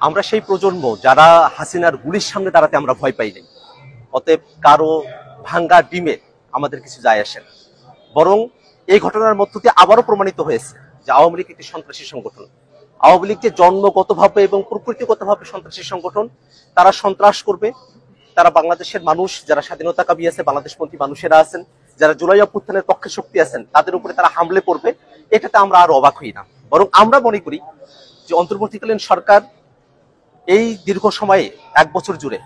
আমরা সেই প্রজন্ম যারা হাসিনার গুলির সামনে দাঁড়াতে আমরা ভয় পাই নাই। অতএব কারো ভাঙ্গা ডিমে আমাদের কিছু যায় আসে না। বরং এই ঘটনার মধ্য দিয়ে আবারও প্রমাণিত হয়েছে যে আওয়ামী লীগ একটি সন্ত্রাসী সংগঠন। আওয়ামী লীগ যে জন্মগতভাবে এবং প্রকৃতিগতভাবে সন্ত্রাসী সংগঠন, তারা সন্ত্রাস করবে, তারা বাংলাদেশের মানুষ যারা স্বাধীনতাকামী আছে, বাংলাদেশপন্থী মানুষেরা আছেন, যারা জুলাই অভ্যুত্থানের পক্ষে শক্তি আছেন, তাদের উপরে তারা হামলে পড়বে। এটাতে আমরা আর অবাক হই না, বরং আমরা মনে করি যে অন্তর্বর্তীকালীন সরকার এই দীর্ঘ সময়ে 1 বছর জুড়ে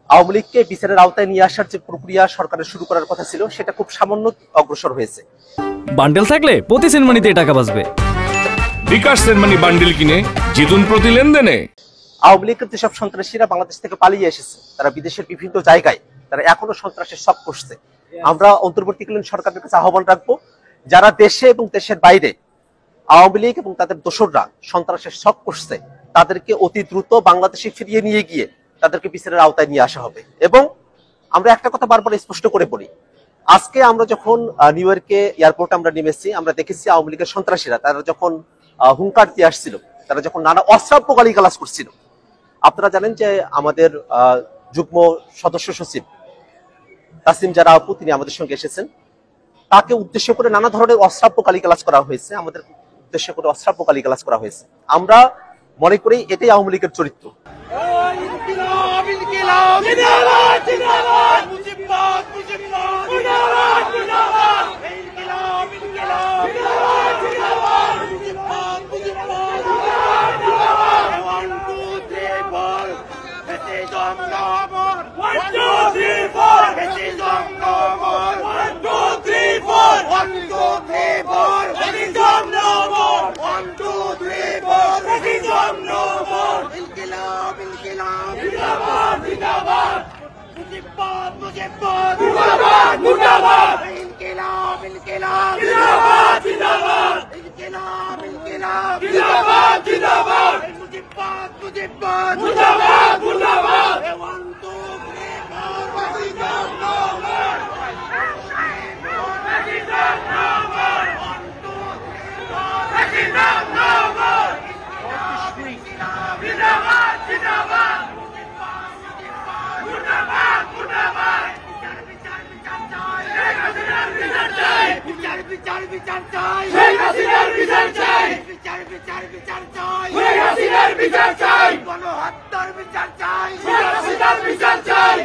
আওয়ামী লীগকে বিচারের আওতায় নিয়ে আসার যে প্রক্রিয়া সরকারের শুরু করার কথা ছিল, সেটা খুব সামান্য অগ্রসর হয়েছে। বান্ডেল থাকলে প্রতি সেনমানিতে টাকা বাঁচবে। বিকাশ সেনমানি বান্ডেল কিনে জিতুন প্রতি লেনদেনে। আওয়ামী লীগের যেসব সন্ত্রাসীরা বাংলাদেশ থেকে পালিয়ে এসেছে, তারা বিদেশের বিভিন্ন জায়গায় তারা এখনো সন্ত্রাসের শখ করছে। আমরা অন্তর্বর্তীকালীন সরকারের কাছে আহ্বান রাখবো, যারা দেশে এবং দেশের বাইরে আওয়ামী লীগ এবং তাদের দোসররা সন্ত্রাসের শখ করছে, তাদেরকে অতি দ্রুত বাংলাদেশে ফিরিয়ে নিয়ে গিয়ে তাদেরকে বিচারের আওতায় নিয়ে আসা হবে। এবং আমরা একটা কথা বারবার স্পষ্ট করে বলি, আজকে আমরা যখন নিউ ইয়র্কে এয়ারপোর্টে আমরা নেমেছি, আমরা দেখেছি আওয়ামী লীগের সন্ত্রাসীরা তারা যখন হুঙ্কার দিয়ে আসছিল, তারা যখন নানা অশ্রাব্য গালিগালাজ করছিল। আপনারা জানেন যে আমাদের যুগ্ম সদস্য সচিব তাসিম জারা আপু, তিনি আমাদের সঙ্গে এসেছেন, তাকে উদ্দেশ্য করে নানা ধরনের অশ্রাব্য গালিগালাজ করা হয়েছে, আমাদের উদ্দেশ্য করে অশ্রাব্য গালিগালাজ করা হয়েছে। আমরা মনে করি এটাই আওয়ামী লীগের চরিত্র। গণহত্যার বিচার চাই।